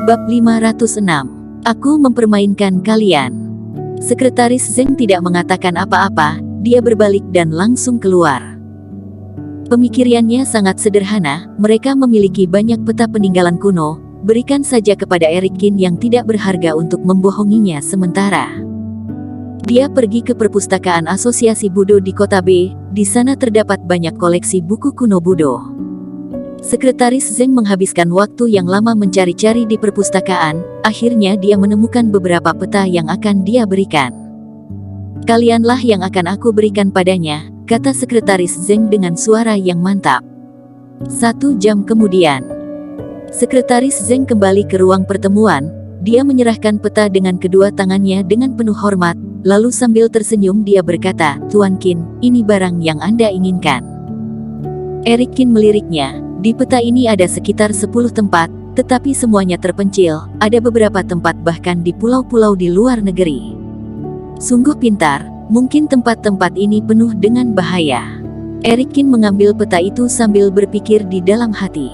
Bab 506. Aku mempermainkan kalian. Sekretaris Zeng tidak mengatakan apa-apa, dia berbalik dan langsung keluar. Pemikirannya sangat sederhana, mereka memiliki banyak peta peninggalan kuno, berikan saja kepada Erikin yang tidak berharga untuk membohonginya sementara. Dia pergi ke perpustakaan Asosiasi Budo di kota B, di sana terdapat banyak koleksi buku kuno Budo. Sekretaris Zeng menghabiskan waktu yang lama mencari-cari di perpustakaan, akhirnya dia menemukan beberapa peta yang akan dia berikan. Kalianlah yang akan aku berikan padanya, kata Sekretaris Zeng dengan suara yang mantap. 1 jam kemudian, Sekretaris Zeng kembali ke ruang pertemuan, dia menyerahkan peta dengan kedua tangannya dengan penuh hormat, lalu sambil tersenyum dia berkata, Tuan Qin, ini barang yang Anda inginkan. Erikin meliriknya. Di peta ini ada sekitar 10 tempat, tetapi semuanya terpencil, ada beberapa tempat bahkan di pulau-pulau di luar negeri. Sungguh pintar, mungkin tempat-tempat ini penuh dengan bahaya. Erikin mengambil peta itu sambil berpikir di dalam hati.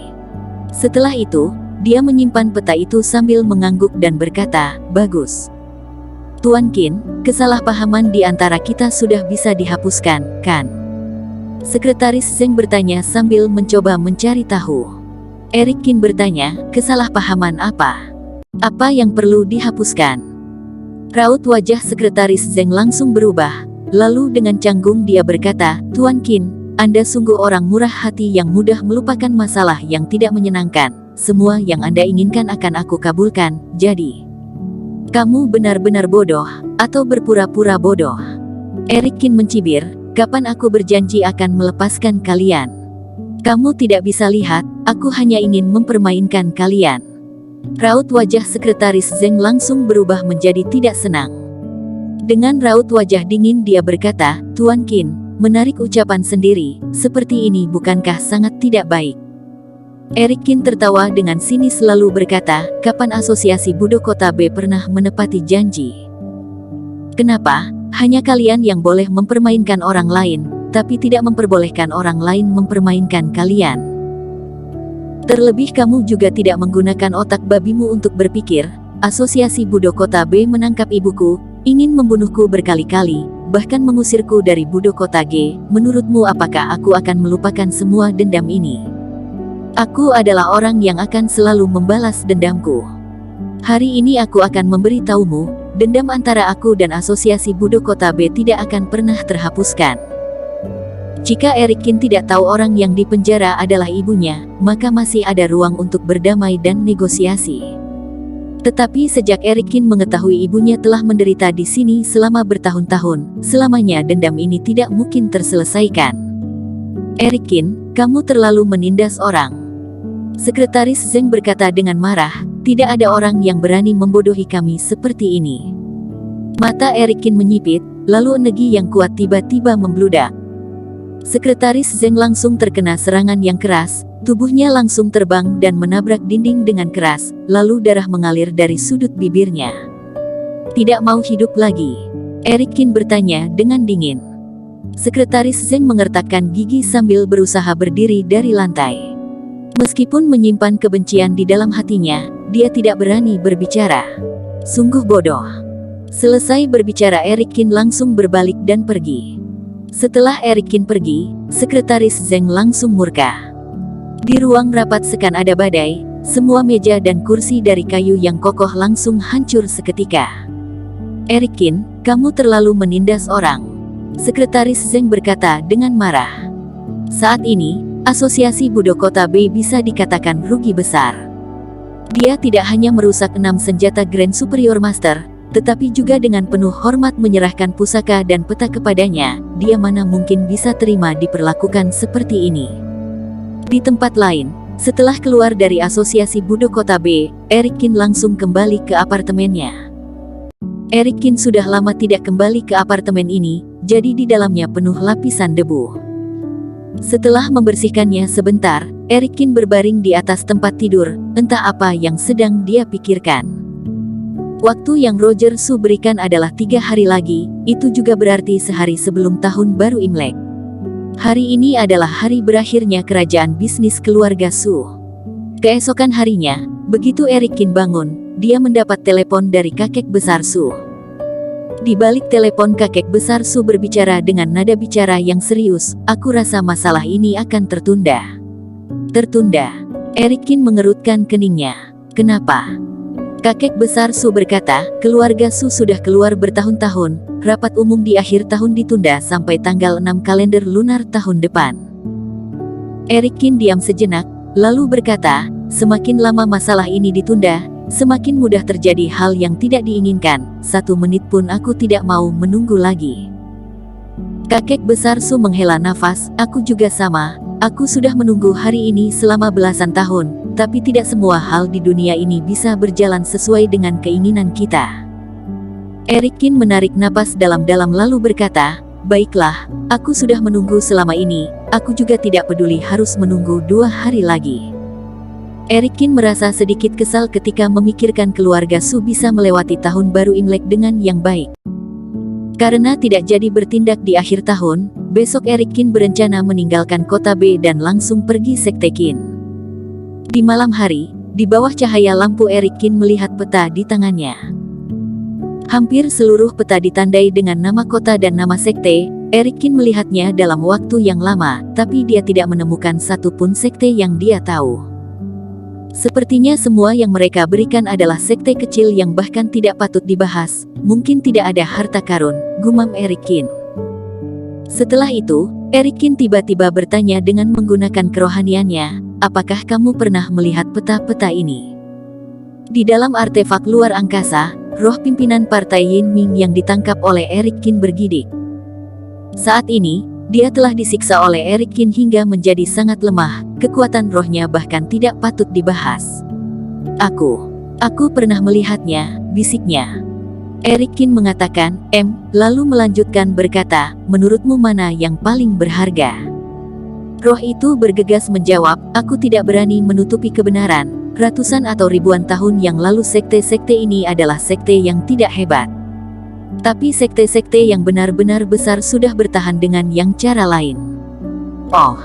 Setelah itu, dia menyimpan peta itu sambil mengangguk dan berkata, bagus. Tuan Qin, kesalahpahaman di antara kita sudah bisa dihapuskan, kan? Sekretaris Zeng bertanya sambil mencoba mencari tahu. Erikin bertanya, kesalahpahaman apa? Apa yang perlu dihapuskan? Raut wajah Sekretaris Zeng langsung berubah, lalu dengan canggung dia berkata, Tuan Qin, Anda sungguh orang murah hati yang mudah melupakan masalah yang tidak menyenangkan. Semua yang Anda inginkan akan aku kabulkan, jadi kamu benar-benar bodoh, atau berpura-pura bodoh. Erikin mencibir, kapan aku berjanji akan melepaskan kalian? Kamu tidak bisa lihat, aku hanya ingin mempermainkan kalian. Raut wajah Sekretaris Zeng langsung berubah menjadi tidak senang. Dengan raut wajah dingin dia berkata, Tuan Qin, menarik ucapan sendiri, seperti ini bukankah sangat tidak baik? Erikin tertawa dengan sinis lalu berkata, kapan Asosiasi Budo Kota B pernah menepati janji? Kenapa? Hanya kalian yang boleh mempermainkan orang lain, tapi tidak memperbolehkan orang lain mempermainkan kalian. Terlebih kamu juga tidak menggunakan otak babimu untuk berpikir. Asosiasi Budo Kota B menangkap ibuku, ingin membunuhku berkali-kali, bahkan mengusirku dari Budo Kota G. Menurutmu apakah aku akan melupakan semua dendam ini? Aku adalah orang yang akan selalu membalas dendamku. Hari ini aku akan memberitahumu, dendam antara aku dan Asosiasi Budo Kota B tidak akan pernah terhapuskan. Jika Erikin tidak tahu orang yang dipenjara adalah ibunya, maka masih ada ruang untuk berdamai dan negosiasi. Tetapi sejak Erikin mengetahui ibunya telah menderita di sini selama bertahun-tahun, selamanya dendam ini tidak mungkin terselesaikan. Erikin, kamu terlalu menindas orang. Sekretaris Zeng berkata dengan marah, tidak ada orang yang berani membodohi kami seperti ini. Mata Erikin menyipit, lalu energi yang kuat tiba-tiba membludak. Sekretaris Zeng langsung terkena serangan yang keras, tubuhnya langsung terbang dan menabrak dinding dengan keras, lalu darah mengalir dari sudut bibirnya. Tidak mau hidup lagi? Erikin bertanya dengan dingin. Sekretaris Zeng mengertakkan gigi sambil berusaha berdiri dari lantai. Meskipun menyimpan kebencian di dalam hatinya, dia tidak berani berbicara. Sungguh bodoh. Selesai berbicara Erikin langsung berbalik dan pergi. Setelah Erikin pergi, Sekretaris Zeng langsung murka. Di ruang rapat sekan ada badai, semua meja dan kursi dari kayu yang kokoh langsung hancur seketika. Erikin, kamu terlalu menindas orang. Sekretaris Zeng berkata dengan marah. Saat ini, Asosiasi Budo Kota B bisa dikatakan rugi besar. Dia tidak hanya merusak 6 senjata Grand Superior Master, tetapi juga dengan penuh hormat menyerahkan pusaka dan peta kepadanya. Dia mana mungkin bisa terima diperlakukan seperti ini. Di tempat lain, setelah keluar dari Asosiasi Budo Kota B, Erikin langsung kembali ke apartemennya. Erikin sudah lama tidak kembali ke apartemen ini, jadi di dalamnya penuh lapisan debu. Setelah membersihkannya sebentar, Erikin berbaring di atas tempat tidur, entah apa yang sedang dia pikirkan. Waktu yang Roger Su berikan adalah 3 hari lagi, itu juga berarti sehari sebelum tahun baru Imlek. Hari ini adalah hari berakhirnya kerajaan bisnis keluarga Su. Keesokan harinya, begitu Eric Kin bangun, dia mendapat telepon dari kakek besar Su. Di balik telepon kakek besar Su berbicara dengan nada bicara yang serius, "Aku rasa masalah ini akan tertunda." Tertunda. Eric Kin mengerutkan keningnya. "Kenapa?" Kakek besar Su berkata, "Keluarga Su sudah keluar bertahun-tahun, rapat umum di akhir tahun ditunda sampai tanggal 6 kalender lunar tahun depan." Eric Kin diam sejenak, lalu berkata, "Semakin lama masalah ini ditunda, semakin mudah terjadi hal yang tidak diinginkan. 1 menit pun aku tidak mau menunggu lagi." Kakek besar Su menghela nafas, "Aku juga sama. Aku sudah menunggu hari ini selama belasan tahun, tapi tidak semua hal di dunia ini bisa berjalan sesuai dengan keinginan kita." Eric Kin menarik napas dalam-dalam lalu berkata, "Baiklah, aku sudah menunggu selama ini, aku juga tidak peduli harus menunggu 2 hari lagi." Eric Kin merasa sedikit kesal ketika memikirkan keluarga Su bisa melewati tahun baru Imlek dengan yang baik. Karena tidak jadi bertindak di akhir tahun, besok Eric Kin berencana meninggalkan kota B dan langsung pergi Sekte Qin. Di malam hari, di bawah cahaya lampu Eric Kin melihat peta di tangannya. Hampir seluruh peta ditandai dengan nama kota dan nama sekte. Eric Kin melihatnya dalam waktu yang lama, tapi dia tidak menemukan satupun sekte yang dia tahu. Sepertinya semua yang mereka berikan adalah sekte kecil yang bahkan tidak patut dibahas. Mungkin tidak ada harta karun, gumam Eric Kin. Setelah itu, Eric Kin tiba-tiba bertanya dengan menggunakan kerohaniannya, "Apakah kamu pernah melihat peta-peta ini?" Di dalam artefak luar angkasa, roh pimpinan partai Yin Ming yang ditangkap oleh Eric Kin bergidik. Saat ini, dia telah disiksa oleh Eric Kin hingga menjadi sangat lemah, kekuatan rohnya bahkan tidak patut dibahas. Aku pernah melihatnya," bisiknya. Eric Kin mengatakan, lalu melanjutkan berkata, "Menurutmu mana yang paling berharga?" Roh itu bergegas menjawab, "Aku tidak berani menutupi kebenaran. Ratusan atau ribuan tahun yang lalu sekte-sekte ini adalah sekte yang tidak hebat. Tapi sekte-sekte yang benar-benar besar sudah bertahan dengan yang cara lain." "Oh."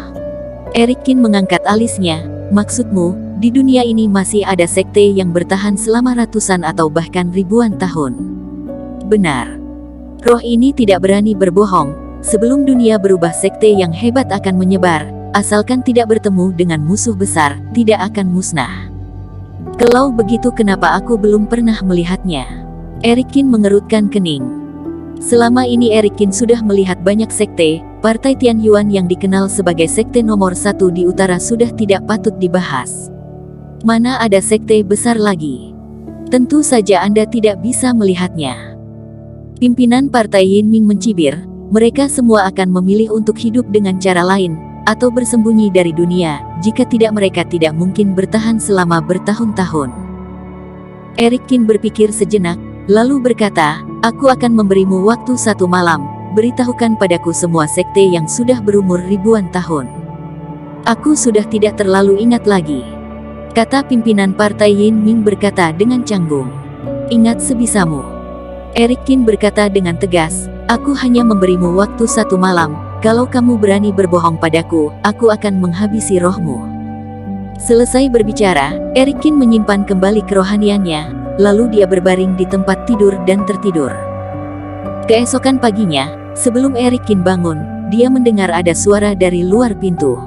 Eric Kin mengangkat alisnya, "Maksudmu, di dunia ini masih ada sekte yang bertahan selama ratusan atau bahkan ribuan tahun?" "Benar. Roh ini tidak berani berbohong. Sebelum dunia berubah sekte yang hebat akan menyebar, asalkan tidak bertemu dengan musuh besar, tidak akan musnah." "Kalau begitu kenapa aku belum pernah melihatnya?" Eric Kin mengerutkan kening. Selama ini Eric Kin sudah melihat banyak sekte. Partai Tianyuan yang dikenal sebagai sekte nomor 1 di utara sudah tidak patut dibahas. Mana ada sekte besar lagi? Tentu saja Anda tidak bisa melihatnya. Pimpinan partai Yin Ming mencibir, mereka semua akan memilih untuk hidup dengan cara lain, atau bersembunyi dari dunia. Jika tidak, mereka tidak mungkin bertahan selama bertahun-tahun. Eric Kin berpikir sejenak, lalu berkata, "Aku akan memberimu waktu 1 malam. Beritahukan padaku semua sekte yang sudah berumur ribuan tahun." "Aku sudah tidak terlalu ingat lagi," kata pimpinan partai Yin Ming berkata dengan canggung. "Ingat sebisamu." Eric Kin berkata dengan tegas, "Aku hanya memberimu waktu 1 malam. Kalau kamu berani berbohong padaku, aku akan menghabisi rohmu." Selesai berbicara, Eric Kin menyimpan kembali kerohaniannya, lalu dia berbaring di tempat tidur dan tertidur. Keesokan paginya, sebelum Eric Kin bangun, dia mendengar ada suara dari luar pintu.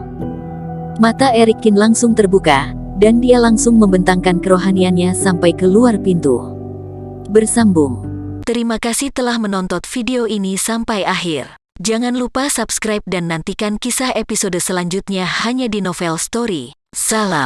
Mata Eric Kin langsung terbuka, dan dia langsung membentangkan kerohaniannya sampai ke luar pintu. Bersambung. Terima kasih telah menonton video ini sampai akhir. Jangan lupa subscribe dan nantikan kisah episode selanjutnya hanya di Novel Story. Salam.